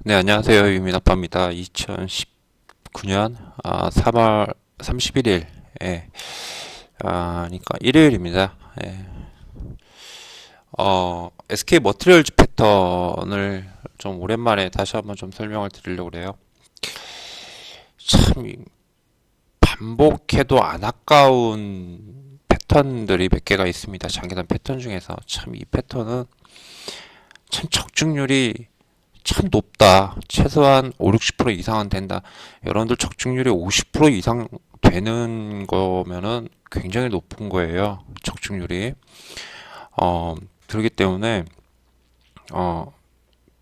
네, 안녕하세요. 유민아빠입니다. 2019년 3월 31일, 그러니까 일요일입니다. SK 머티리얼즈 패턴을 좀 오랜만에 다시 한번 좀 설명을 드리려고 그래요. 참 반복해도 안 아까운 패턴들이 몇 개가 있습니다. 장기단 패턴 중에서 참 이 패턴은 참 적중률이 참 높다. 최소한 5, 60% 이상은 된다. 여러분들 적중률이 50% 이상 되는 거면은 굉장히 높은 거예요. 적중률이. 그렇기 때문에, 어,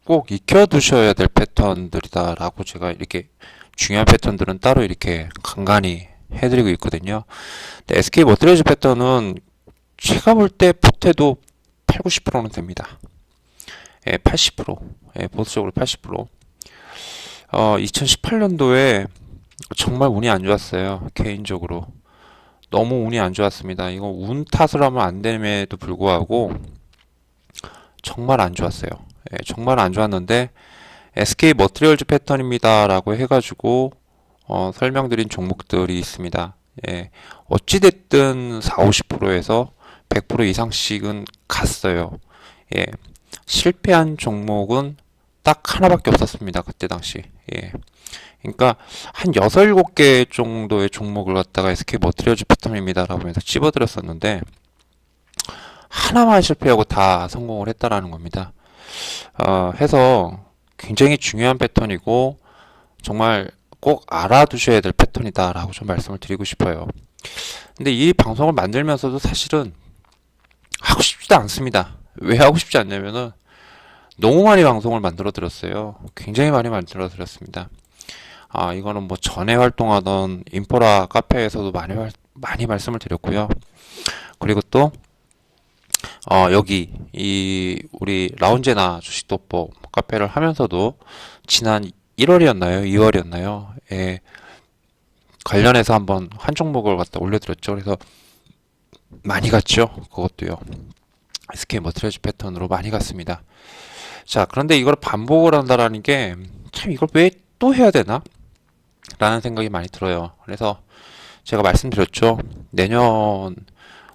꼭 익혀두셔야 될 패턴들이다라고 제가 이렇게 중요한 패턴들은 따로 이렇게 간간히 해드리고 있거든요. 근데 SK 머티리얼즈 패턴은 제가 볼 때 보태도 8, 90%는 됩니다. 80%. 보수적으로 80%. 2018년도에 정말 운이 안 좋았어요. 개인적으로. 너무 운이 안 좋았습니다. 이거 운 탓을 하면 안 됨에도 불구하고 정말 안 좋았어요. 정말 안 좋았는데 SK 머티리얼즈 패턴입니다라고 해가지고 설명드린 종목들이 있습니다. 어찌됐든 4, 50%에서 100% 이상씩은 갔어요. 예, 실패한 종목은 딱 하나밖에 없었습니다. 그때 당시. 예. 그러니까 한 6, 7개 정도의 종목을 갖다가 SK 머티리얼즈 패턴입니다라고 해서 집어들었었는데 하나만 실패하고 다 성공을 했다라는 겁니다. 해서 굉장히 중요한 패턴이고 정말 꼭 알아두셔야 될 패턴이다라고 좀 말씀을 드리고 싶어요. 근데 이 방송을 만들면서도 사실은 하고 싶지도 않습니다. 왜 하고 싶지 않냐면은 너무 많이 방송을 만들어 드렸어요. 굉장히 많이 만들어 드렸습니다. 이거는 뭐 전에 활동하던 인포라 카페에서도 많이 말씀을 드렸고요. 그리고 또, 여기, 우리 라운제나 주식도법 카페를 하면서도 지난 1월이었나요? 2월이었나요? 관련해서 한번 한 종목을 갖다 올려드렸죠. 그래서 많이 갔죠. 그것도요. SK 머티리얼즈 패턴으로 많이 갔습니다. 자, 그런데 이걸 반복을 한다라는 게, 참 이걸 왜 또 해야 되나? 라는 생각이 많이 들어요. 그래서 제가 말씀드렸죠. 내년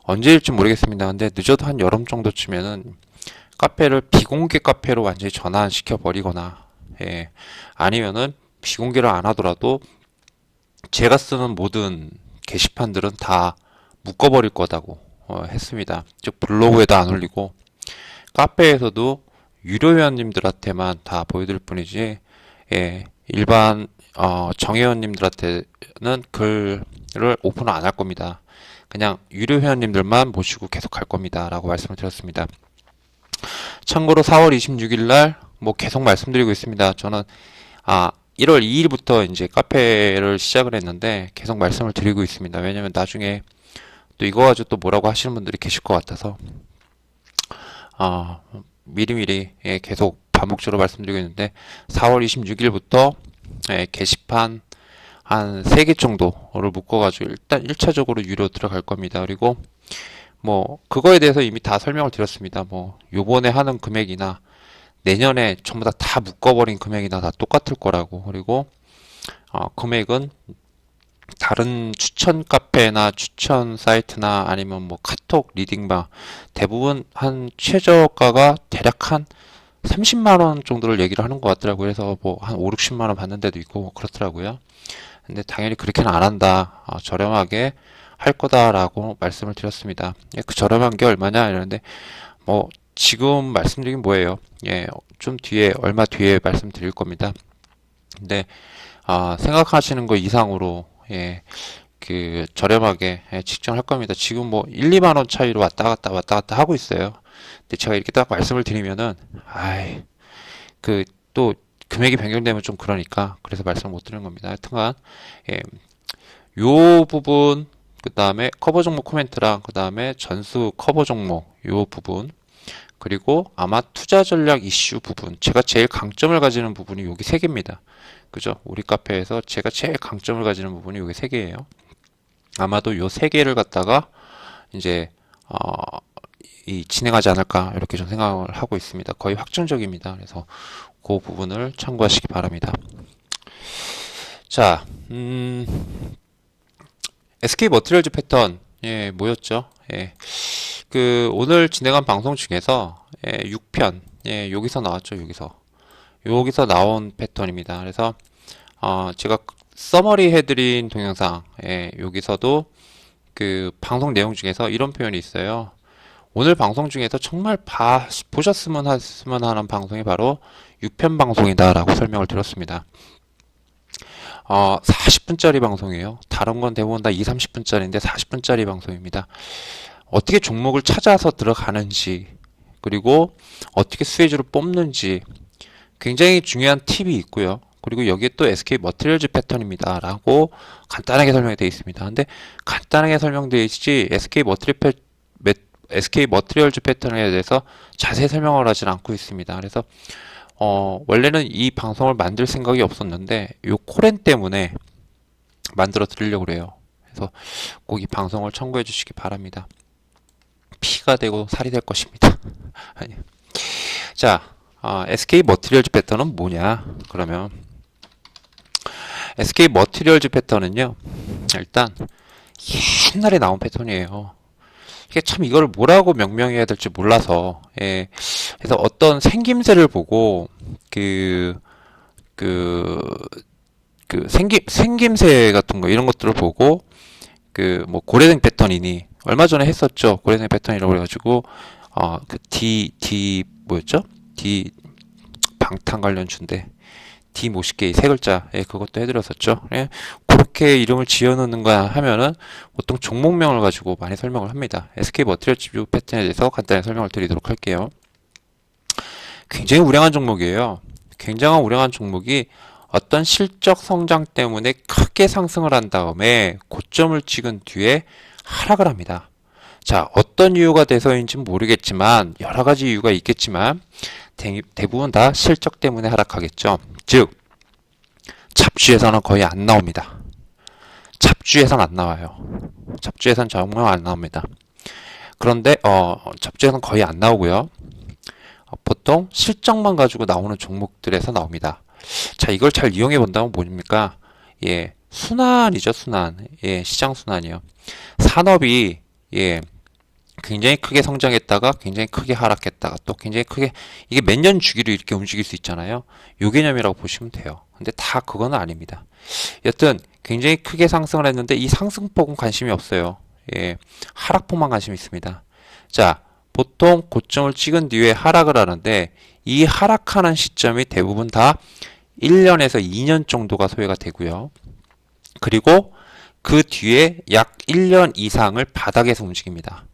언제일지 모르겠습니다. 근데 늦어도 한 여름 정도쯤에는 카페를 비공개 카페로 완전히 전환시켜 버리거나, 아니면은 비공개를 안 하더라도 제가 쓰는 모든 게시판들은 다 묶어버릴 거다고 했습니다. 즉 블로그에도 안 올리고 카페에서도 유료 회원님들한테만 다 보여드릴 뿐이지, 일반 정회원님들한테는 글을 오픈을 안 할 겁니다. 그냥 유료 회원님들만 모시고 계속 갈 겁니다. 라고 말씀을 드렸습니다. 참고로 4월 26일 날 뭐 계속 말씀드리고 있습니다. 저는 1월 2일부터 이제 카페를 시작을 했는데 계속 말씀을 드리고 있습니다. 왜냐면 나중에 또 이거 가지고 또 뭐라고 하시는 분들이 계실 것 같아서 미리미리 계속 반복적으로 말씀드리고 있는데 4월 26일부터 게시판 한 3개 정도를 묶어가지고 일단 1차적으로 유료 들어갈 겁니다. 그리고 뭐 그거에 대해서 이미 다 설명을 드렸습니다. 뭐 요번에 하는 금액이나 내년에 전부 다 묶어버린 금액이나 다 똑같을 거라고. 그리고 금액은 다른 추천 카페나 추천 사이트나 아니면 뭐 카톡 리딩방 대부분 한 최저가가 대략 한 30만 원 정도를 얘기를 하는 것 같더라고요. 그래서 뭐 한 5, 60만 원 받는 데도 있고 그렇더라고요. 근데 당연히 그렇게는 안 한다. 저렴하게 할 거다라고 말씀을 드렸습니다. 그 저렴한 게 얼마냐 이러는데 뭐 지금 말씀드리긴 뭐예요. 좀 뒤에 얼마 뒤에 말씀드릴 겁니다. 근데 생각하시는 거 이상으로 그 저렴하게 측정할 겁니다. 지금 뭐 1, 2만 원 차이로 왔다 갔다 하고 있어요. 근데 제가 이렇게 딱 말씀을 드리면은 그 또 금액이 변경되면 좀 그러니까 그래서 말씀을 못 드리는 겁니다. 하여튼간 요 부분 그 다음에 커버 종목 코멘트랑 그 다음에 전수 커버 종목 요 부분 그리고 아마 투자 전략 이슈 부분 제가 제일 강점을 가지는 부분이 여기 세 개입니다. 그죠? 우리 카페에서 제가 제일 강점을 가지는 부분이 여기 세 개예요. 아마도 요 세 개를 갖다가 이제 진행하지 않을까 이렇게 좀 생각을 하고 있습니다. 거의 확정적입니다. 그래서 그 부분을 참고하시기 바랍니다. 자, SK 머티리얼즈 패턴 뭐였죠? 오늘 진행한 방송 중에서 6편 여기서 나왔죠. 여기서 나온 패턴입니다. 그래서 제가 서머리 해드린 동영상 여기서도 그 방송 내용 중에서 이런 표현이 있어요. 오늘 방송 중에서 정말 보셨으면 하는 방송이 바로 6편 방송이다 라고 설명을 드렸습니다. 40분짜리 방송이에요. 다른 건 대부분 다 30분짜리인데 40분짜리 방송입니다. 어떻게 종목을 찾아서 들어가는지, 그리고 어떻게 수혜주를 뽑는지 굉장히 중요한 팁이 있고요. 그리고 여기에 또 SK 머티리얼즈 패턴입니다 라고 간단하게 설명이 되어 있습니다. 근데 간단하게 설명되어 있지 SK 머티리얼즈 패턴에 대해서 자세히 설명을 하진 않고 있습니다. 그래서 원래는 이 방송을 만들 생각이 없었는데 요 코렌 때문에 만들어 드리려고 그래요. 그래서 꼭 이 방송을 참고해 주시기 바랍니다. 피가 되고 살이 될 것입니다. 자, SK 머티리얼즈 패턴은 뭐냐? 그러면 SK 머티리얼즈 패턴은요, 일단 옛날에 나온 패턴이에요. 이게 참 이걸 뭐라고 명명해야 될지 몰라서, 그래서 어떤 생김새를 보고 생김새 같은 거 이런 것들을 보고 뭐 고래등 패턴이니 얼마 전에 했었죠. 고래등 패턴이라고 그래가지고 뭐였죠? D 방탄 관련주인데 D 모시게이 세 글자 그것도 해드렸었죠. 그렇게 이름을 지어놓는가 하면은 보통 종목명을 가지고 많이 설명을 합니다. SK 머티리얼즈 패턴에 대해서 간단히 설명을 드리도록 할게요. 굉장히 우량한 종목이에요. 굉장한 우량한 종목이 어떤 실적 성장 때문에 크게 상승을 한 다음에 고점을 찍은 뒤에 하락을 합니다. 자, 어떤 이유가 돼서인지는 모르겠지만 여러 가지 이유가 있겠지만 대부분 다 실적 때문에 하락하겠죠. 즉 잡주에서는 거의 안 나옵니다. 잡주에서는 안 나와요. 잡주에서는 정말 안 나옵니다. 그런데 잡주에서는 거의 안 나오고요. 보통 실적만 가지고 나오는 종목들에서 나옵니다. 자, 이걸 잘 이용해 본다면 뭡니까? 순환이죠, 순환. 시장 순환이요. 산업이 굉장히 크게 성장했다가 굉장히 크게 하락했다가 또 굉장히 크게, 이게 몇 년 주기로 이렇게 움직일 수 있잖아요. 요 개념이라고 보시면 돼요. 근데 다 그건 아닙니다. 여튼 굉장히 크게 상승을 했는데 이 상승폭은 관심이 없어요. 하락폭만 관심이 있습니다. 자, 보통 고점을 찍은 뒤에 하락을 하는데 이 하락하는 시점이 대부분 다 1년에서 2년 정도가 소요가 되고요. 그리고 그 뒤에 약 1년 이상을 바닥에서 움직입니다.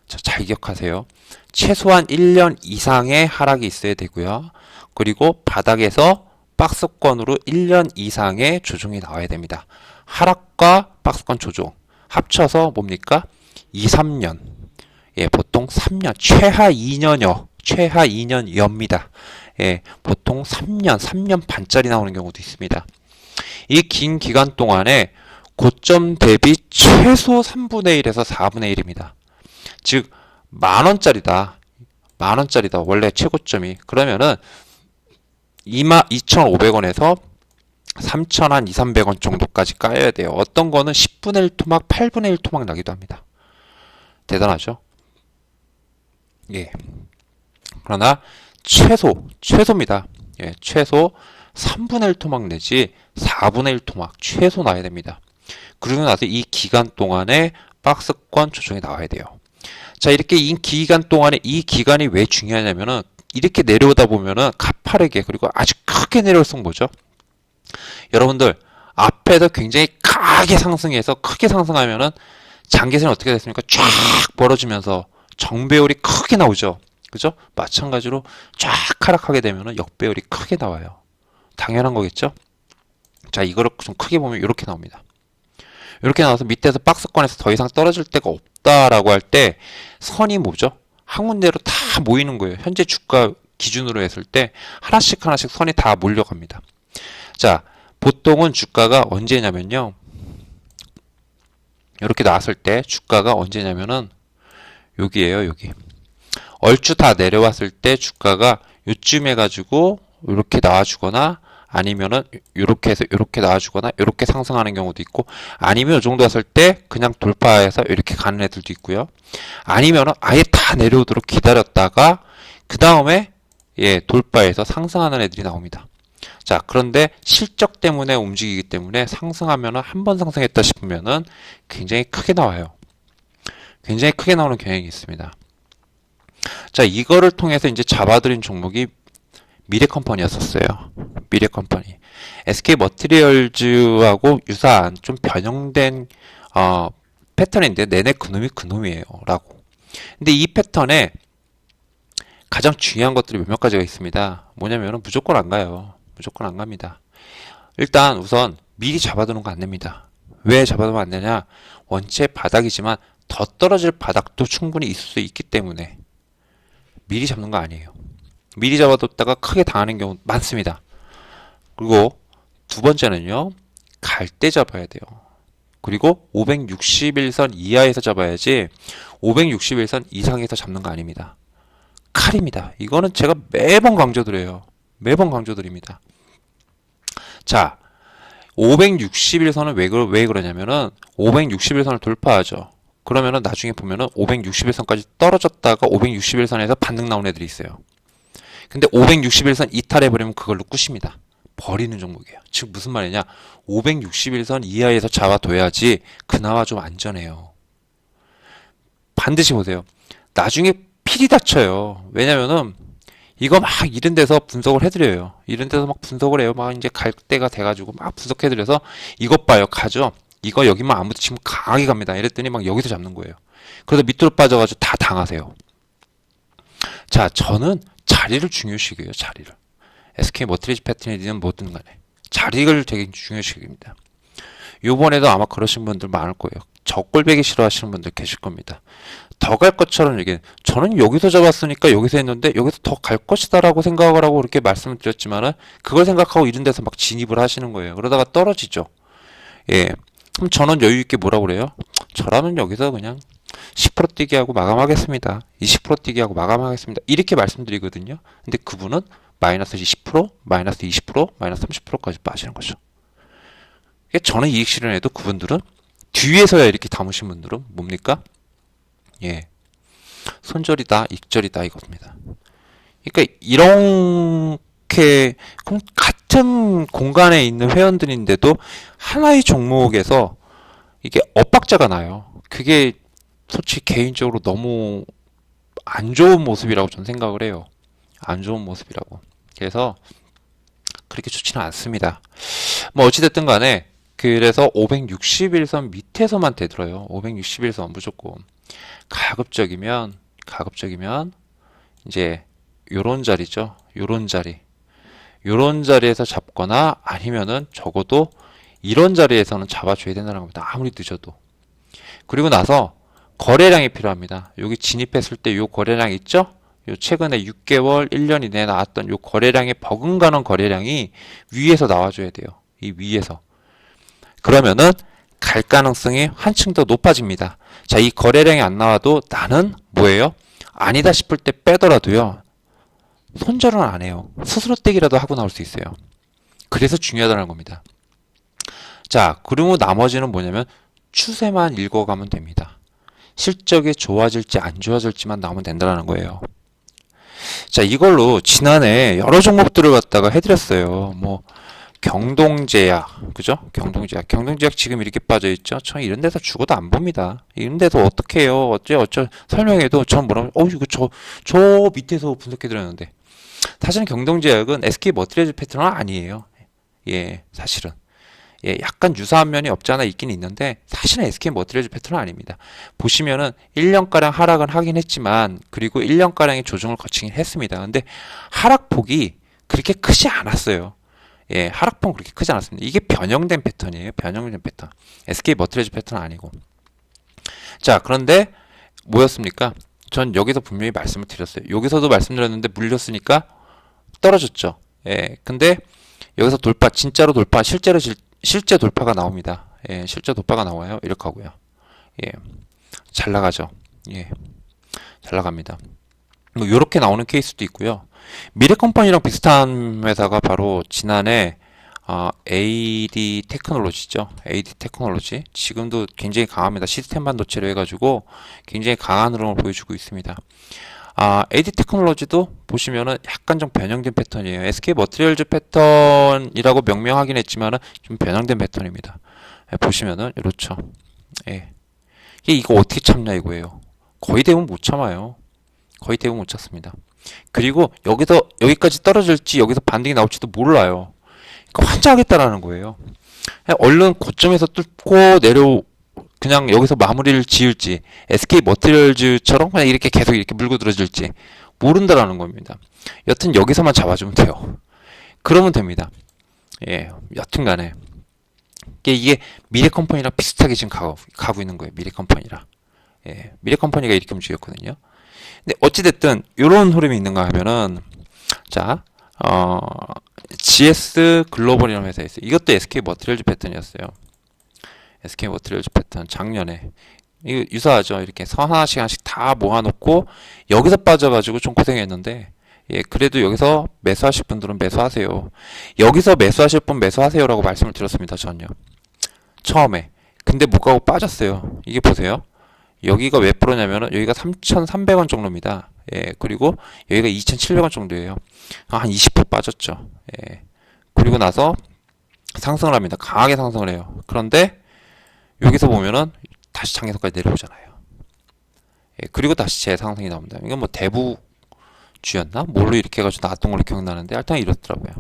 자, 잘 기억하세요. 최소한 1년 이상의 하락이 있어야 되고요. 그리고 바닥에서 박스권으로 1년 이상의 조정이 나와야 됩니다. 하락과 박스권 조정 합쳐서 뭡니까? 2, 3년. 보통 3년, 최하 2년여입니다. 보통 3년 반짜리 나오는 경우도 있습니다. 이 긴 기간 동안에 고점 대비 최소 3분의 1에서 4분의 1입니다. 즉, 만원짜리다. 원래 최고점이. 그러면은 2,500원에서 3,000원, 2,300원 정도까지 까야 돼요. 어떤 거는 10분의 1 토막, 8분의 1 토막 나기도 합니다. 대단하죠? 그러나 최소입니다. 최소 3분의 1 토막 내지 4분의 1 토막 최소 나야 됩니다. 그러고 나서 이 기간 동안에 박스권 조정이 나와야 돼요. 자, 이렇게 이 기간 동안에 이 기간이 왜 중요하냐면은 이렇게 내려오다 보면은 가파르게 그리고 아주 크게 내려올수록 뭐죠? 여러분들 앞에서 굉장히 크게 상승해서 크게 상승하면은 장기선이 어떻게 됐습니까? 쫙 벌어지면서 정배열이 크게 나오죠. 그죠? 마찬가지로 쫙 하락하게 되면은 역배열이 크게 나와요. 당연한 거겠죠? 자, 이거를 좀 크게 보면 이렇게 나옵니다. 이렇게 나와서 밑에서 박스권에서 더 이상 떨어질 데가 없다라고 할 때 선이 뭐죠? 한 군데로 다 모이는 거예요. 현재 주가 기준으로 했을 때 하나씩 선이 다 몰려갑니다. 자, 보통은 주가가 언제냐면요. 이렇게 나왔을 때 주가가 언제냐면은 여기에요, 여기. 얼추 다 내려왔을 때 주가가 요쯤 해가지고 이렇게 나와주거나 아니면은 이렇게 해서 이렇게 나와주거나 이렇게 상승하는 경우도 있고 아니면 이 정도 왔을 때 그냥 돌파해서 이렇게 가는 애들도 있고요. 아니면은 아예 다 내려오도록 기다렸다가 그 다음에 돌파해서 상승하는 애들이 나옵니다. 자, 그런데 실적 때문에 움직이기 때문에 상승하면은 한 번 상승했다 싶으면은 굉장히 크게 나와요. 굉장히 크게 나오는 경향이 있습니다. 자, 이거를 통해서 이제 잡아들인 종목이 미래컴퍼니였었어요. 미래컴퍼니. SK 머티리얼즈하고 유사한 좀 변형된 패턴인데 내내 그놈이 그놈이에요. 라고. 근데 이 패턴에 가장 중요한 것들이 몇몇 가지가 있습니다. 뭐냐면은 무조건 안 가요. 무조건 안 갑니다. 일단 우선 미리 잡아두는 거 안 됩니다. 왜 잡아두면 안 되냐? 원체 바닥이지만 더 떨어질 바닥도 충분히 있을 수 있기 때문에 미리 잡는 거 아니에요. 미리 잡아뒀다가 크게 당하는 경우 많습니다. 그리고 두 번째는요. 갈 때 잡아야 돼요. 그리고 561선 이하에서 잡아야지 561선 이상에서 잡는 거 아닙니다. 칼입니다. 이거는 제가 매번 강조드려요. 매번 강조드립니다. 자, 561선은 왜 그러냐면은 561선을 돌파하죠. 그러면은 나중에 보면은 561선까지 떨어졌다가 561선에서 반등 나온 애들이 있어요. 근데 561선 이탈해버리면 그걸로 끝입니다. 버리는 종목이에요. 즉 무슨 말이냐? 561선 이하에서 잡아둬야지 그나마 좀 안전해요. 반드시 보세요. 나중에 필이 다쳐요. 왜냐면은 이거 막 이런 데서 분석을 해드려요. 이런 데서 막 분석을 해요. 막 이제 갈 때가 돼가지고 막 분석해드려서 이것 봐요. 가죠. 이거 여기만 안 붙이면 강하게 갑니다. 이랬더니 막 여기서 잡는 거예요. 그러다 밑으로 빠져가지고 다 당하세요. 자, 저는 자리를 중요시 여겨요. 자리를. SK 머티리얼즈 패턴이든 뭐든 간에 자리를 되게 중요시 여깁니다. 요번에도 아마 그러신 분들 많을 거예요. 저꼴배기 싫어하시는 분들 계실 겁니다. 더 갈 것처럼 얘기해. 저는 여기서 잡았으니까 여기서 했는데 여기서 더 갈 것이다 라고 생각을 하고 이렇게 말씀을 드렸지만은 그걸 생각하고 이런 데서 막 진입을 하시는 거예요. 그러다가 떨어지죠. 예. 그럼 저는 여유 있게 뭐라고 그래요? 저라면 여기서 그냥 10% 뛰기 하고 마감하겠습니다. 20% 뛰기 하고 마감하겠습니다. 이렇게 말씀드리거든요. 근데 그분은 마이너스 20%, 마이너스 20%, 마이너스 30%까지 빠지는 거죠. 저는 이익 실현해도 그분들은 뒤에서야 이렇게 담으신 분들은 뭡니까? 예. 손절이다, 익절이다 이겁니다. 그러니까 이렇게 같은 공간에 있는 회원들인데도 하나의 종목에서 이게 엇박자가 나요. 그게 솔직히 개인적으로 너무 안 좋은 모습이라고 저는 생각을 해요. 안 좋은 모습이라고. 그래서 그렇게 좋지는 않습니다. 뭐 어찌됐든 간에 그래서 561선 밑에서만 되들어요. 561선 무조건. 가급적이면 이제 요런 자리죠. 요런 자리에서 잡거나 아니면은 적어도 이런 자리에서는 잡아줘야 된다는 겁니다. 아무리 늦어도. 그리고 나서 거래량이 필요합니다. 여기 진입했을 때 요 거래량 있죠? 요 최근에 6개월, 1년 이내에 나왔던 요 거래량의 버금가는 거래량이 위에서 나와줘야 돼요. 이 위에서. 그러면은 갈 가능성이 한층 더 높아집니다. 자, 이 거래량이 안 나와도 나는 뭐예요? 아니다 싶을 때 빼더라도요. 손절은 안 해요. 스스로 떼기라도 하고 나올 수 있어요. 그래서 중요하다는 겁니다. 자, 그리고 나머지는 뭐냐면 추세만 읽어가면 됩니다. 실적이 좋아질지 안 좋아질지만 나오면 된다는 거예요. 자, 이걸로 지난해 여러 종목들을 갖다가 해드렸어요. 뭐 경동제약, 그죠? 경동제약 지금 이렇게 빠져있죠? 저 이런 데서 죽어도 안 봅니다. 이런 데서 어떻게 해요? 어쩌 설명해도 전 뭐라고, 이거 저 밑에서 분석해드렸는데. 사실은 경동제약은 SK 머티리얼즈 패턴은 아니에요. 예, 사실은. 예, 약간 유사한 면이 없지 않아 있긴 있는데, 사실은 SK 머티리얼즈 패턴은 아닙니다. 보시면은 1년가량 하락은 하긴 했지만, 그리고 1년가량의 조정을 거치긴 했습니다. 근데 하락폭이 그렇게 크지 않았어요. 예, 하락폭은 그렇게 크지 않았습니다. 이게 변형된 패턴이에요. 변형된 패턴. SK 머티리얼즈 패턴은 아니고. 자, 그런데 뭐였습니까? 전 여기서 분명히 말씀을 드렸어요. 여기서도 말씀드렸는데 물렸으니까 떨어졌죠. 예, 근데 여기서 돌파, 진짜로 돌파, 실제 돌파가 나옵니다. 예, 실제 돌파가 나와요. 이렇게 하고요. 예, 잘 나가죠. 예, 잘 나갑니다. 뭐 요렇게 나오는 케이스도 있고요. 미래컴퍼니랑 비슷한 회사가 바로 지난해 AD 테크놀로지죠. AD 테크놀로지. 지금도 굉장히 강합니다. 시스템 반도체로 해가지고 굉장히 강한 흐름을 보여주고 있습니다. AD 테크놀로지도 보시면은 약간 좀 변형된 패턴이에요. SK 머티리얼즈 패턴이라고 명명하긴 했지만은 좀 변형된 패턴입니다. 보시면은 이렇죠. 예. 이거 어떻게 참냐 이거예요. 거의 대부분 못 참아요. 거의 대부분 못 참습니다. 그리고 여기서 여기까지 떨어질지 여기서 반등이 나올지도 몰라요. 그러니까 환장하겠다라는 거예요. 얼른 고점에서 뚫고 그냥 여기서 마무리를 지을지 SK 머티리얼즈처럼 그냥 이렇게 계속 이렇게 물고 들어질지 모른다라는 겁니다. 여튼 여기서만 잡아주면 돼요. 그러면 됩니다. 예, 여튼간에 이게 미래컴퍼니랑 비슷하게 지금 가고 있는 거예요. 미래컴퍼니랑. 예, 미래컴퍼니가 이렇게 움직였거든요. 근데 어찌됐든 이런 흐름이 있는가 하면은 자, GS 글로벌이라는 회사에 있어요. 이것도 SK 머티리얼즈 패턴이었어요. SK 머티리얼즈 패턴 작년에 이거 유사하죠. 이렇게 하나씩 하나씩 다 모아놓고 여기서 빠져가지고 좀 고생했는데 예, 그래도 여기서 매수하실 분들은 매수하세요. 여기서 매수하실 분 매수하세요라고 말씀을 드렸습니다. 전요. 처음에. 근데 못 가고 빠졌어요. 이게 보세요. 여기가 몇 프로냐면은 여기가 3,300원 정도입니다. 예, 그리고 여기가 2,700원 정도예요. 한 20% 빠졌죠. 예. 그리고 나서 상승을 합니다. 강하게 상승을 해요. 그런데 여기서 보면은 다시 장에서까지 내려오잖아요. 예, 그리고 다시 재상승이 나옵니다. 이건 뭐 대부주였나? 뭘로 이렇게 해가지고 나왔던 걸로 기억나는데 하여튼 이렇더라고요.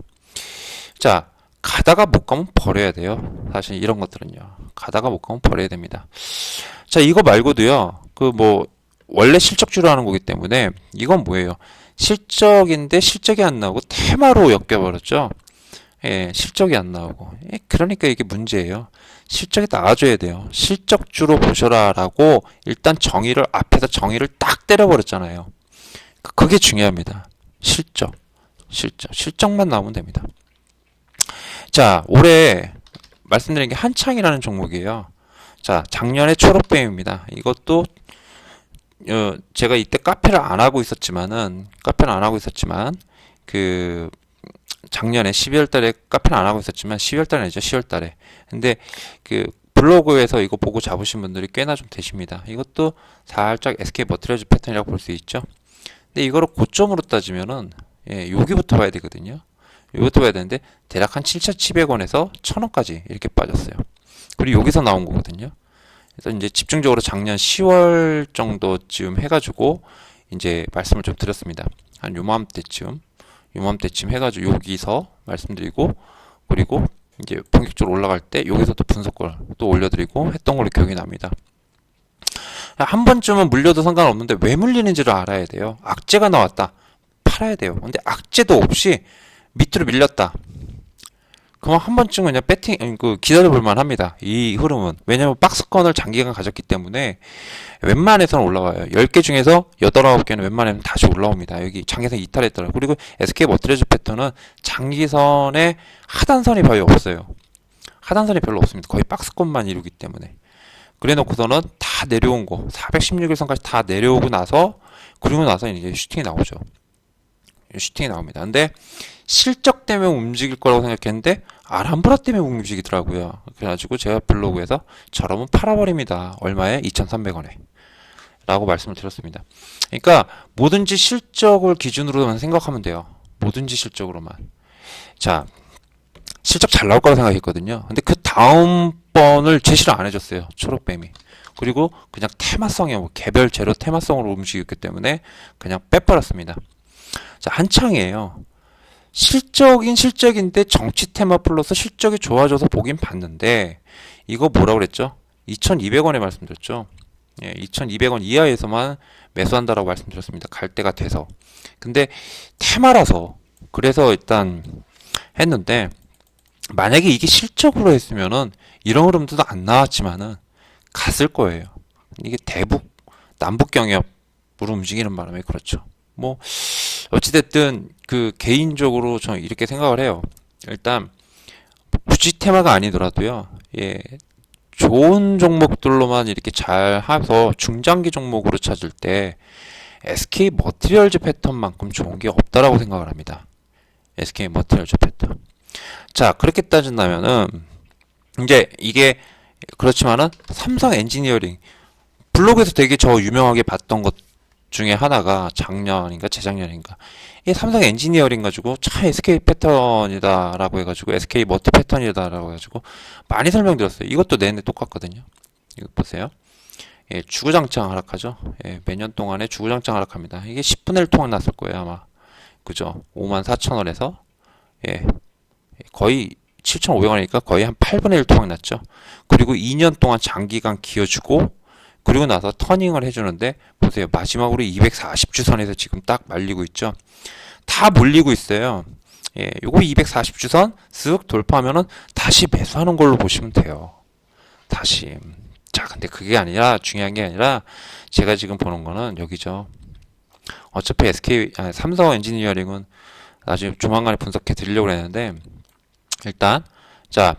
자, 가다가 못 가면 버려야 돼요. 사실 이런 것들은요. 가다가 못 가면 버려야 됩니다. 자, 이거 말고도요. 원래 실적주로 하는 거기 때문에 이건 뭐예요? 실적인데 실적이 안 나오고 테마로 엮여버렸죠. 예, 실적이 안 나오고. 예, 그러니까 이게 문제예요. 실적이 나와줘야 돼요. 실적주로 보셔라라고 일단 앞에서 정의를 딱 때려버렸잖아요. 그게 중요합니다. 실적만 나오면 됩니다. 자, 올해 말씀드린 게 한창이라는 종목이에요. 자, 작년에 초록뱀입니다. 이것도 제가 이때 카페를 안 하고 있었지만 작년에 12월 달에 카페는 안 하고 있었지만 12월 달에 아니죠. 10월 달에. 근데 블로그에서 이거 보고 잡으신 분들이 꽤나 좀 되십니다. 이것도 살짝 SK 머티리얼즈 패턴이라고 볼 수 있죠. 근데 이거를 고점으로 따지면은 예, 여기부터 봐야 되거든요. 여기부터 봐야 되는데 대략 한 7,700원에서 1,000원까지 이렇게 빠졌어요. 그리고 여기서 나온 거거든요. 그래서 이제 집중적으로 작년 10월 정도쯤 해가지고 이제 말씀을 좀 드렸습니다. 한 요맘때쯤 해가지고 여기서 말씀드리고 그리고 이제 본격적으로 올라갈 때 여기서 또 분석을 또 올려드리고 했던 걸로 기억이 납니다. 한 번쯤은 물려도 상관없는데 왜 물리는지를 알아야 돼요. 악재가 나왔다. 팔아야 돼요. 근데 악재도 없이 밑으로 밀렸다. 그럼 한 번쯤은 그냥 기다려볼만 합니다. 이 흐름은. 왜냐면 박스권을 장기간 가졌기 때문에 웬만해서는 올라와요. 10개 중에서 8, 9개는 웬만하면 다시 올라옵니다. 여기 장기선 이탈했더라고요. 그리고 SK 머티리얼즈 패턴은 장기선에 하단선이 거의 없어요. 하단선이 별로 없습니다. 거의 박스권만 이루기 때문에. 그래 놓고서는 다 내려온 거, 416일선까지 다 내려오고 나서, 그리고 나서 이제 슈팅이 나오죠. 슈팅이 나옵니다. 근데 실적 때문에 움직일 거라고 생각했는데 아람브라 때문에 움직이더라고요. 그래가지고 제가 블로그에서 저러면 팔아버립니다. 얼마에? 2,300원에 라고 말씀을 드렸습니다. 그러니까 뭐든지 실적을 기준으로만 생각하면 돼요. 뭐든지 실적으로만. 자, 실적 잘 나올 거라고 생각했거든요. 근데 그 다음번을 제시를 안 해줬어요. 초록뱀이. 그리고 그냥 테마성이요. 개별 재료 테마성으로 움직였기 때문에 그냥 빼버렸습니다. 자, 한창이에요. 실적인데 정치 테마 플러스 실적이 좋아져서 보긴 봤는데 이거 뭐라고 그랬죠? 2,200원에 말씀드렸죠. 예, 2,200원 이하에서만 매수한다라고 말씀드렸습니다. 갈 때가 돼서. 근데 테마라서 그래서 일단 했는데 만약에 이게 실적으로 했으면은 이런 흐름도 안 나왔지만은 갔을 거예요. 이게 남북 경협으로 움직이는 바람에 그렇죠. 뭐 어찌됐든 개인적으로 저는 이렇게 생각을 해요. 일단 굳이 테마가 아니더라도요. 예. 좋은 종목들로만 이렇게 잘 해서 중장기 종목으로 찾을 때 SK 머티리얼즈 패턴만큼 좋은 게 없다라고 생각을 합니다. SK 머티리얼즈 패턴. 자, 그렇게 따진다면은 이제 이게 그렇지만은 삼성 엔지니어링 블로그에서 되게 저 유명하게 봤던 것 중에 하나가 작년인가 재작년인가 이 삼성 엔지니어링 가지고 차 SK 패턴이다라고 해가지고 SK 머티 패턴이다라고 해가지고 많이 설명드렸어요. 이것도 내내 똑같거든요. 이거 보세요. 예, 주구장창 하락하죠. 예, 매년 동안에 주구장창 하락합니다. 이게 10분의 1 토막 났을 거예요 아마. 그죠? 54,000원에서 예, 거의 7,500원이니까 거의 한 8분의 1 토막 났죠. 그리고 2년 동안 장기간 기어주고 그리고 나서 터닝을 해주는데 보세요. 마지막으로 240주선에서 지금 딱 말리고 있죠. 다 몰리고 있어요. 예, 요거 240주선 쓱 돌파하면은 다시 매수하는 걸로 보시면 돼요. 다시. 자, 근데 그게 아니라 중요한 게 아니라 제가 지금 보는 거는 여기죠. 어차피 삼성 엔지니어링은 나중에 조만간에 분석해 드리려고 했는데 일단 자,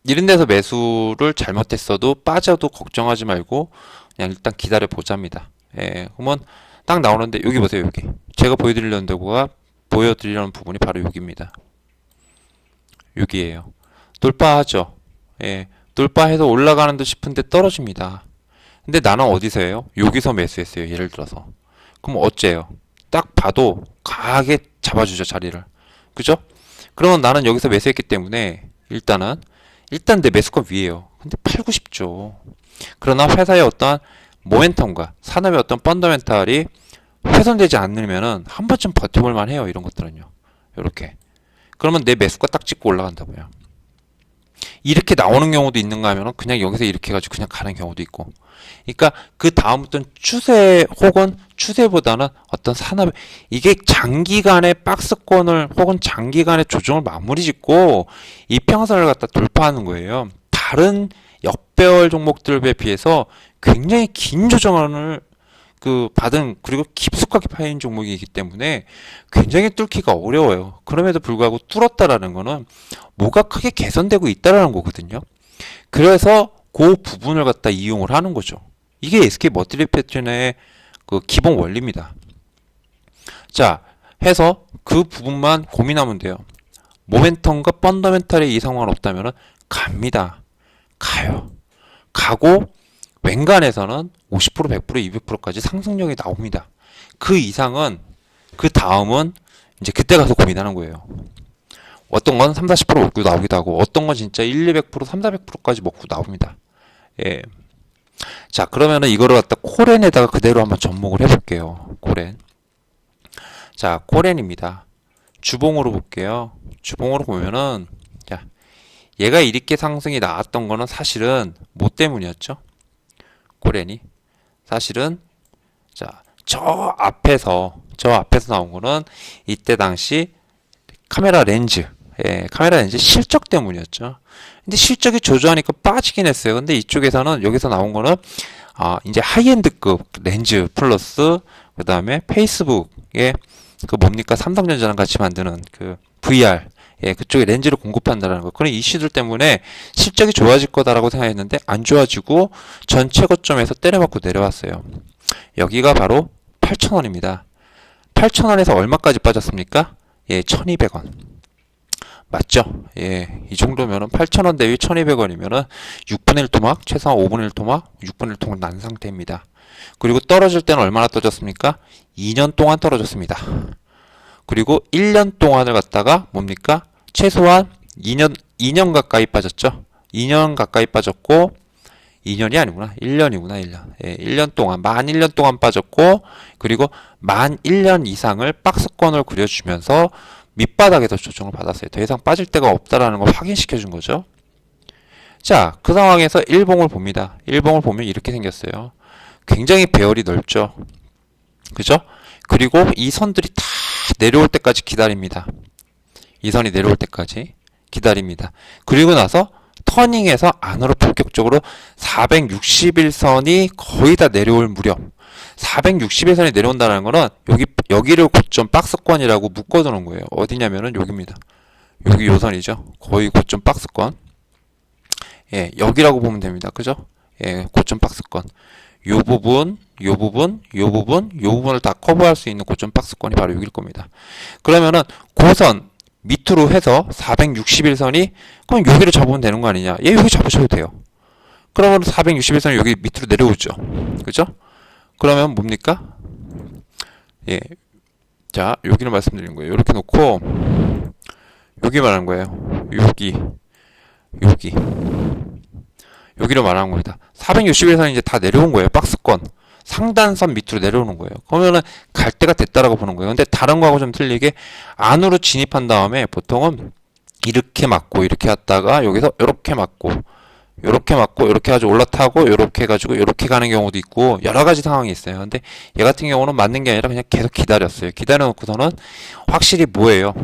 이런 데서 매수를 잘못했어도 빠져도 걱정하지 말고 그냥 일단 기다려 보자입니다. 예, 그러면 딱 나오는데 여기 보세요. 여기 제가 보여드리려는 부분이 바로 여기입니다. 여기에요. 돌파하죠. 예, 돌파해서 올라가는 듯 싶은데 떨어집니다. 근데 나는 어디서 해요? 여기서 매수했어요. 예를 들어서. 그럼 어째요? 딱 봐도 강하게 잡아주죠. 자리를. 그죠? 그러면 나는 여기서 매수했기 때문에 일단 내 매수가 위에요. 근데 팔고 싶죠. 그러나 회사의 어떤 모멘텀과 산업의 어떤 펀더멘탈이 훼손되지 않으면은 한 번쯤 버텨볼 만해요. 이런 것들은요. 이렇게. 그러면 내 매수가 딱 찍고 올라간다고요. 이렇게 나오는 경우도 있는가 하면은 그냥 여기서 이렇게 해가지고 그냥 가는 경우도 있고. 그러니까 그 다음부터는 추세 혹은 추세보다는 어떤 산업의 이게 장기간의 박스권을 혹은 장기간의 조정을 마무리 짓고 이평선을 갖다 돌파하는 거예요. 다른 역배열 종목들에 비해서 굉장히 긴 조정을 받은 그리고 깊숙하게 파인 종목이기 때문에 굉장히 뚫기가 어려워요. 그럼에도 불구하고 뚫었다라는 거는 뭐가 크게 개선되고 있다라는 거거든요. 그래서 그 부분을 갖다 이용을 하는 거죠. 이게 SK 머티리얼 패턴의 그 기본 원리입니다. 자, 해서 그 부분만 고민하면 돼요. 모멘텀과 펀더멘탈의 이상은 없다면 갑니다. 가요. 가고 웬간에서는 50%, 100%, 200%까지 상승력이 나옵니다. 그 이상은 그 다음은 이제 그때 가서 고민하는 거예요. 어떤 건 3, 40% 먹고 나오기도 하고 어떤 건 진짜 1, 200%, 3, 400%까지 먹고 나옵니다. 예. 자, 그러면은 이거를 갖다 코렌에다가 그대로 한번 접목을 해볼게요. 코렌. 자, 코렌입니다. 주봉으로 볼게요. 주봉으로 보면은 자, 얘가 이렇게 상승이 나왔던 거는 사실은 뭐 때문이었죠? 코렌이 사실은 자, 저 앞에서 나온 거는 이때 당시 카메라 렌즈 실적 때문이었죠. 근데 실적이 조조하니까 빠지긴 했어요. 근데 이쪽에서는 여기서 나온 거는 이제 하이엔드급 렌즈 플러스 그 다음에 페이스북에 그 뭡니까 삼성전자랑 같이 만드는 그 VR 그쪽에 렌즈를 공급한다는 거. 그런 이슈들 때문에 실적이 좋아질 거다라고 생각했는데 안 좋아지고 전체 고점에서 때려맞고 내려왔어요. 여기가 바로 8,000원입니다. 8,000원에서 얼마까지 빠졌습니까? 1,200원. 맞죠? 이 정도면은 8,000원 대비 1,200원이면은 6분의 1 토막, 최소한 5분의 1 토막, 6분의 1 토막 난 상태입니다. 그리고 떨어질 때는 얼마나 떨어졌습니까? 2년 동안 떨어졌습니다. 그리고 1년 동안을 갖다가 뭡니까? 최소한 2년 가까이 빠졌죠? 2년 가까이 빠졌고 2년이 아니구나. 1년이구나. 1년. 1년 동안 만 1년 동안 빠졌고 그리고 만 1년 이상을 박스권을 그려주면서 밑바닥에서 조정을 받았어요. 더 이상 빠질 데가 없다라는 걸 확인시켜 준 거죠. 자, 그 상황에서 일봉을 봅니다. 일봉을 보면 이렇게 생겼어요. 굉장히 배열이 넓죠. 그죠? 그리고 이 선들이 다 내려올 때까지 기다립니다. 이 선이 내려올 때까지 기다립니다. 그리고 나서 터닝해서 안으로 본격적으로 461선이 거의 다 내려올 무렵 461선이 내려온다는 거는 여기를 고점 박스권이라고 묶어두는 거예요. 어디냐면은 여기입니다. 여기 요선이죠. 거의 고점 박스권. 여기라고 보면 됩니다. 그죠? 고점 박스권. 요 부분, 요 부분, 요 부분, 요 부분을 다 커버할 수 있는 고점 박스권이 바로 여기일 겁니다. 그러면은 고선 밑으로 해서 461선이 그럼 여기를 잡으면 되는 거 아니냐? 얘 여기 잡으셔도 돼요. 그러면 461선이 여기 밑으로 내려오죠. 그죠? 그러면 뭡니까? 예. 자, 여기를 말씀드린 거예요. 이렇게 놓고 여기 말하는 거예요. 여기를 말하는 겁니다. 461선이 이제 다 내려온 거예요. 박스권. 상단선 밑으로 내려오는 거예요. 그러면은 갈 때가 됐다라고 보는 거예요. 근데 다른 거하고 좀 틀리게 안으로 진입한 다음에 보통은 이렇게 맞고 이렇게 왔다가 여기서 이렇게 맞고 이렇게 맞고 이렇게 가지고 올라타고 이렇게 해가지고 이렇게 가는 경우도 있고 여러 가지 상황이 있어요. 근데 얘 같은 경우는 맞는 게 아니라 그냥 계속 기다렸어요. 기다려 놓고서는 확실히 뭐예요?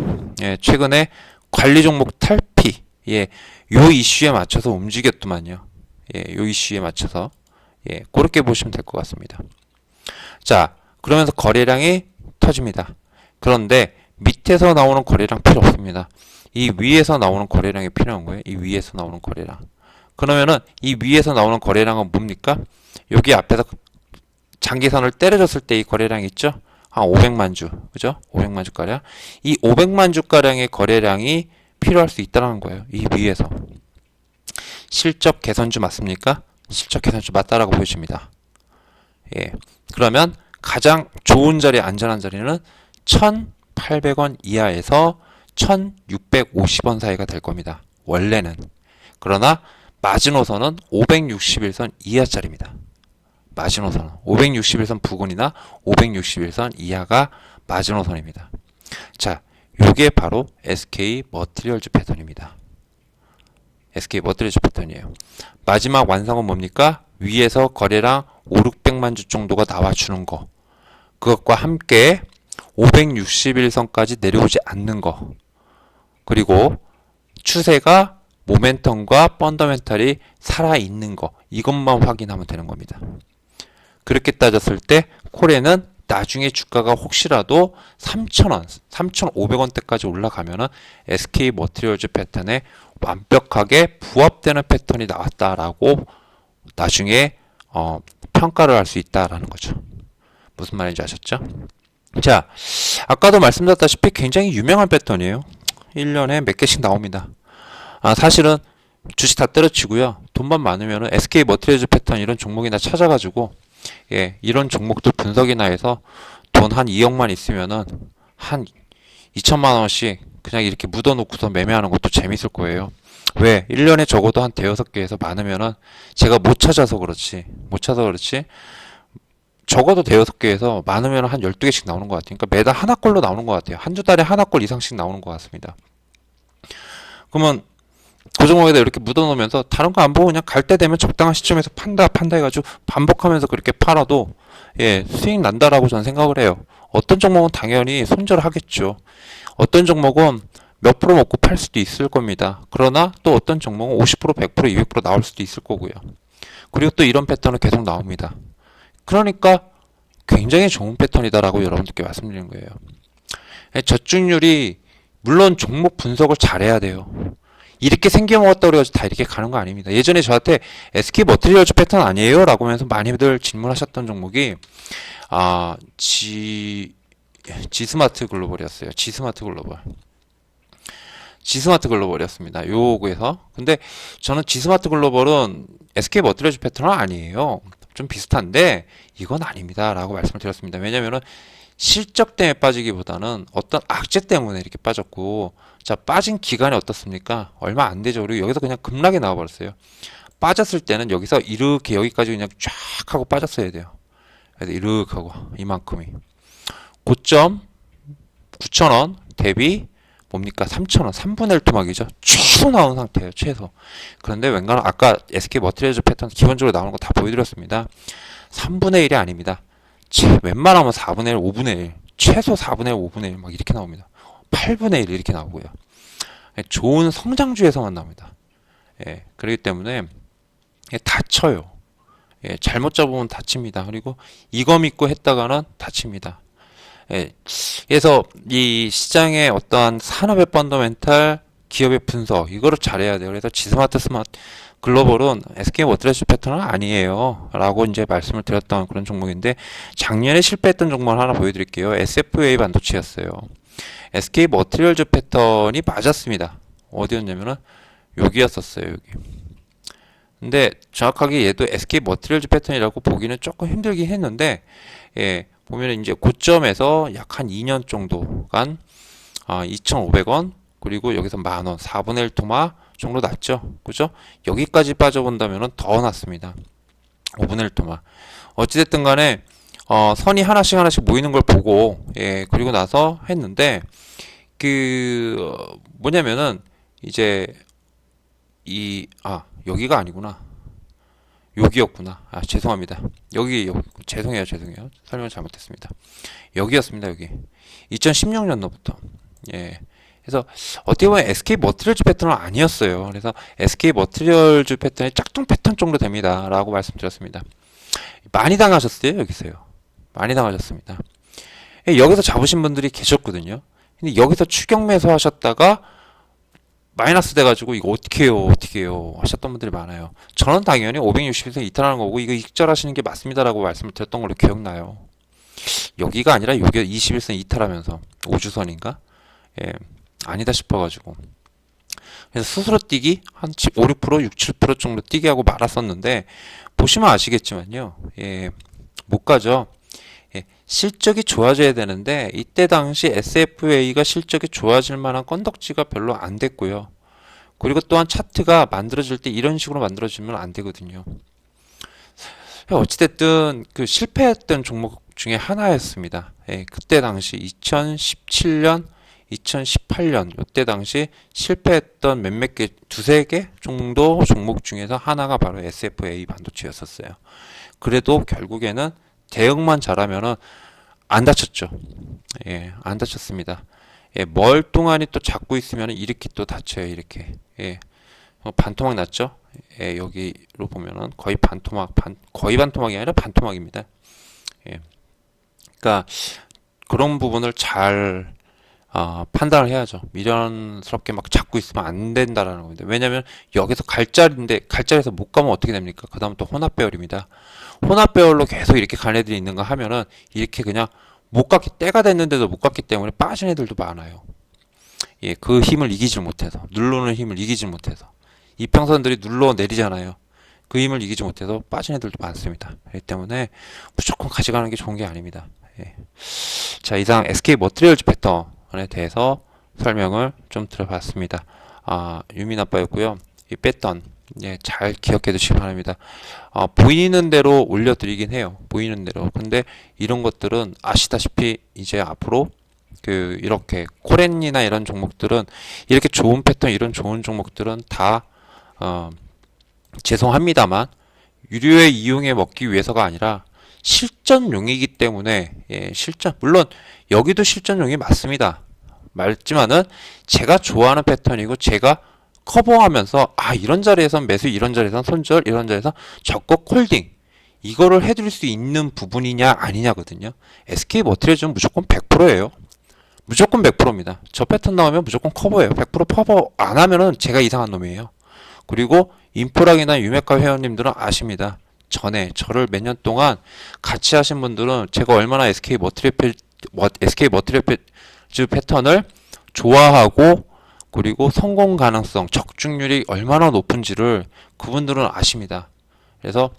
예, 최근에 관리 종목 탈피, 예, 요 이슈에 맞춰서 움직였더만요. 예, 요 이슈에 맞춰서, 예, 그렇게 보시면 될 것 같습니다. 자, 그러면서 거래량이 터집니다. 그런데 밑에서 나오는 거래량 필요 없습니다. 이 위에서 나오는 거래량이 필요한 거예요. 이 위에서 나오는 거래량. 그러면은 이 위에서 나오는 거래량은 뭡니까? 여기 앞에서 장기선을 때려줬을 때 이 거래량 있죠? 한 500만 주, 그죠? 500만 주가량. 이 500만 주가량의 거래량이 필요할 수 있다는 거예요. 이 위에서. 실적 개선주 맞습니까? 실적 개선주 맞다라고 보여집니다. 예. 그러면 가장 좋은 자리, 안전한 자리는 1,800원 이하에서 1,650원 사이가 될 겁니다. 원래는. 그러나 마지노선은 561선 이하짜리입니다. 마지노선은 561선 부근이나 561선 이하가 마지노선입니다. 자, 요게 바로 SK 머티리얼즈 패턴입니다. SK 머티리얼즈 패턴이에요. 마지막 완성은 뭡니까? 위에서 거래량 5, 600만 주 정도가 나와주는 거. 그것과 함께 561선까지 내려오지 않는 거. 그리고 추세가 모멘텀과 펀더멘탈이 살아있는 거. 이것만 확인하면 되는 겁니다. 그렇게 따졌을 때 콜에는 나중에 주가가 혹시라도 3,000원, 3,500원대까지 올라가면은 SK 머티리얼즈 패턴에 완벽하게 부합되는 패턴이 나왔다라고 나중에 평가를 할 수 있다라는 거죠. 무슨 말인지 아셨죠? 자, 아까도 말씀드렸다시피 굉장히 유명한 패턴이에요. 1년에 몇 개씩 나옵니다. 사실은 주식 다 때려치고요. 돈만 많으면은 SK 머티리얼즈 패턴 이런 종목이나 찾아가지고, 예, 이런 종목들 분석이나 해서 돈 한 2억만 있으면은 한 2천만 원씩 그냥 이렇게 묻어놓고서 매매하는 것도 재밌을 거예요. 왜? 1년에 적어도 한 대여섯 개에서 많으면은 제가 못 찾아서 그렇지. 적어도 대여섯 개에서 많으면 한 12개씩 나오는 것 같아요. 그러니까 매달 하나꼴로 나오는 것 같아요. 한 주 달에 하나꼴 이상씩 나오는 것 같습니다. 그러면 그 종목에다 이렇게 묻어놓으면서 다른 거 안 보고 그냥 갈 때 되면 적당한 시점에서 판다 해가지고 반복하면서 그렇게 팔아도, 예, 수익 난다라고 저는 생각을 해요. 어떤 종목은 당연히 손절을 하겠죠. 어떤 종목은 몇 프로 먹고 팔 수도 있을 겁니다. 그러나 또 어떤 종목은 50%, 100%, 200% 나올 수도 있을 거고요. 그리고 또 이런 패턴은 계속 나옵니다. 그러니까 굉장히 좋은 패턴이다라고 여러분들께 말씀드리는 거예요. 저축률이 물론 종목 분석을 잘해야 돼요. 이렇게 생겨먹었다고 그래가지고 다 이렇게 가는 거 아닙니다. 예전에 저한테 SK 머티리얼즈 패턴 아니에요? 라고 하면서 많이들 질문하셨던 종목이 지스마트 글로벌이었어요. 지스마트 글로벌이었습니다. 요거에서. 근데 저는 지스마트 글로벌은 SK 머티리얼즈 패턴은 아니에요. 좀 비슷한데 이건 아닙니다. 라고 말씀을 드렸습니다. 왜냐면은 실적 때문에 빠지기보다는 어떤 악재 때문에 이렇게 빠졌고, 자, 빠진 기간이 어떻습니까? 얼마 안 되죠. 그리고 여기서 그냥 급락이 나와버렸어요. 빠졌을 때는 여기서 이렇게 여기까지 그냥 쫙 하고 빠졌어야 돼요. 그래서 이렇게 하고 이만큼이. 고점 9,000원 대비 뭡니까? 3,000원, 3분의 1 토막이죠. 최소 나온 상태예요. 최소. 그런데 웬간하면 아까 SK 머티리얼즈 패턴 기본적으로 나오는 거 다 보여드렸습니다. 3분의 1이 아닙니다. 웬만하면 4분의 1, 5분의 1, 최소 4분의 1, 5분의 1 막 이렇게 나옵니다. 8분의 1 이렇게 나오고요. 좋은 성장주에서만 나옵니다. 예, 그렇기 때문에 다쳐요. 예, 잘못 잡으면 다칩니다. 그리고 이거 믿고 했다가는 다칩니다. 예, 그래서 이 시장의 어떠한 산업의 펀더멘탈, 기업의 분석 이거를 잘해야 돼요. 그래서 지스마트 스마트 글로벌은 SK 워터레스 패턴은 아니에요 라고 이제 말씀을 드렸던 그런 종목인데, 작년에 실패했던 종목을 하나 보여드릴게요. SFA 반도체였어요. SK 머티리얼즈 패턴이 맞았습니다. 어디였냐면은 여기였었어요. 여기. 근데 정확하게 얘도 SK 머티리얼즈 패턴이라고 보기는 조금 힘들긴 했는데, 예, 보면은 이제 고점에서 약 한 2년 정도간 2,500원, 그리고 여기서 만원, 4분의 1 토마 정도 났죠. 그죠? 여기까지 빠져본다면 더 났습니다. 5분의 1 토마. 어찌됐든 간에, 선이 하나씩 모이는 걸 보고, 예, 그리고 나서 했는데, 뭐냐면은, 이제, 여기가 아니구나. 여기였구나. 죄송합니다. 죄송해요. 설명을 잘못했습니다. 여기였습니다, 여기. 2016년도부터. 예. 그래서 어떻게 보면 SK 머티리얼즈 패턴은 아니었어요. 그래서 SK 머티리얼즈 패턴이 짝퉁 패턴 정도 됩니다 라고 말씀드렸습니다. 많이 당하셨어요. 여기서요. 많이 당하셨습니다. 여기서 잡으신 분들이 계셨거든요. 근데 여기서 추격 매수 하셨다가 마이너스 돼가지고 이거 어떻게 해요 하셨던 분들이 많아요. 저는 당연히 560에서 이탈하는 거고 이거 익절하시는 게 맞습니다 라고 말씀을 드렸던 걸로 기억나요. 여기가 아니라 여기 21선 이탈하면서 5주선인가? 예, 아니다 싶어가지고, 그래서 스스로 뛰기 한 5, 6%, 6, 7% 정도 뛰게 하고 말았었는데, 보시면 아시겠지만요, 예, 못 가죠. 예, 실적이 좋아져야 되는데 이때 당시 SFA가 실적이 좋아질 만한 건덕지가 별로 안 됐고요. 그리고 또한 차트가 만들어질 때 이런 식으로 만들어지면 안 되거든요. 어찌됐든 그 실패했던 종목 중에 하나였습니다. 예, 그때 당시 2017년 2018년 이때 당시 실패했던 몇몇 개, 두세 개 정도 종목 중에서 하나가 바로 SFA 반도체였었어요. 그래도 결국에는 대응만 잘하면은 안 다쳤죠. 예, 안 다쳤습니다. 예, 멀뚱하니 또 잡고 있으면 이렇게 또 다쳐요. 이렇게. 예, 반토막 났죠. 예, 여기로 보면은 거의 거의 반토막이 아니라 반토막입니다. 예, 그러니까 그런 부분을 잘 판단을 해야죠. 미련스럽게 막 잡고 있으면 안 된다라는 겁니다. 왜냐면 여기서 갈자리에서 못 가면 어떻게 됩니까? 그 다음 또 혼합배열입니다. 혼합배열로 계속 이렇게 간 애들이 있는가 하면은 이렇게 그냥 못 갔기, 때가 됐는데도 못 갔기 때문에 빠진 애들도 많아요. 예, 그 힘을 이기질 못해서, 누르는 힘을 이기질 못해서. 이평선들이 눌러 내리잖아요. 그 힘을 이기지 못해서 빠진 애들도 많습니다. 그렇기 때문에 무조건 가져가는 게 좋은 게 아닙니다. 예. 자, 이상 SK 머티리얼즈 패턴에 대해서 설명을 좀 드려봤습니다. 유민 아빠였고요. 이 패턴, 예, 잘 기억해 두시기 바랍니다. 보이는 대로 올려드리긴 해요. 보이는 대로. 근데 이런 것들은 아시다시피 이제 앞으로 이렇게 코렌이나 이런 종목들은 이렇게 좋은 패턴, 이런 좋은 종목들은 다 죄송합니다만 유료에 이용해 먹기 위해서가 아니라 실전용이기 때문에, 예, 물론 여기도 실전용이 맞지만은 제가 좋아하는 패턴이고 제가 커버하면서 이런 자리에선 매수, 이런 자리에선 손절, 이런 자리에선 적극 홀딩 이거를 해드릴 수 있는 부분이냐 아니냐거든요. SK 머티리얼즈는 무조건 100%예요. 무조건 100%입니다. 저 패턴 나오면 무조건 커버예요. 100% 커버 안 하면은 제가 이상한 놈이에요. 그리고 인프락이나 유메카 회원님들은 아십니다. 전에 저를 몇 년 동안 같이 하신 분들은 제가 얼마나 SK 머티리얼즈 패턴을 좋아하고 그리고 성공 가능성, 적중률이 얼마나 높은지를 그분들은 아십니다. 그래서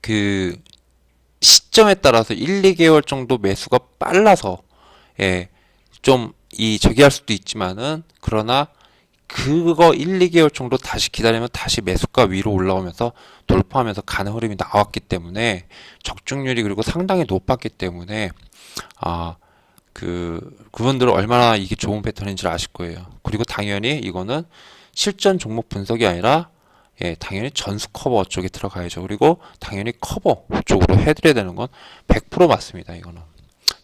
그 시점에 따라서 1, 2개월 정도 매수가 빨라서, 예, 좀 저기 할 수도 있지만은, 그러나 그거 1, 2개월 정도 다시 기다리면 다시 매수가 위로 올라오면서 돌파하면서 가는 흐름이 나왔기 때문에, 적중률이 그리고 상당히 높았기 때문에 그분들은 얼마나 이게 좋은 패턴인지 아실 거예요. 그리고 당연히 이거는 실전 종목 분석이 아니라, 예, 당연히 전수 커버 쪽에 들어가야죠. 그리고 당연히 커버 쪽으로 해드려야 되는 건 100% 맞습니다. 이거는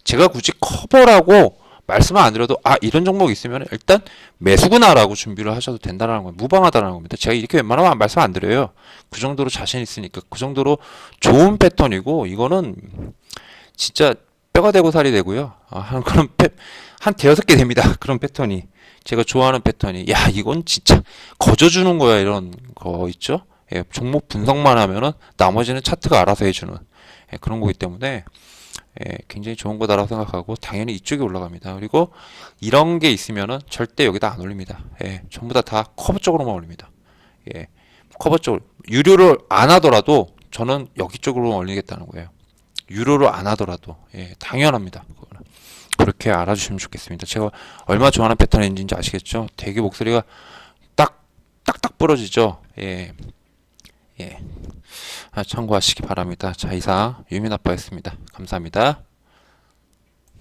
제가 굳이 커버라고 말씀을 안 드려도 이런 종목이 있으면 일단 매수구나라고 준비를 하셔도 된다는 건 무방하다는 겁니다. 제가 이렇게 웬만하면 말씀 안 드려요. 그 정도로 자신 있으니까. 그 정도로 좋은 패턴이고, 이거는 진짜 뼈가 되고 살이 되고요. 한 대여섯 개 됩니다. 그런 패턴이 제가 좋아하는 패턴이 야 이건 진짜 거저주는 거야 이런 거 있죠? 예, 종목 분석만 하면은 나머지는 차트가 알아서 해주는 예, 그런 거기 때문에 예, 굉장히 좋은 거다라고 생각하고 당연히 이쪽에 올라갑니다. 그리고 이런 게 있으면은 절대 여기다 안 올립니다. 예, 전부 다 커브 쪽으로만 올립니다. 예, 커버 쪽으로 유료를 안 하더라도 저는 여기 쪽으로 올리겠다는 거예요. 유료를 안 하더라도 예, 당연합니다. 그거는. 그렇게 알아주시면 좋겠습니다. 제가 얼마나 좋아하는 패턴인지 아시겠죠? 되게 목소리가 딱딱 부러지죠. 예, 예. 참고하시기 바랍니다. 자, 이상 유민 아빠였습니다. 감사합니다.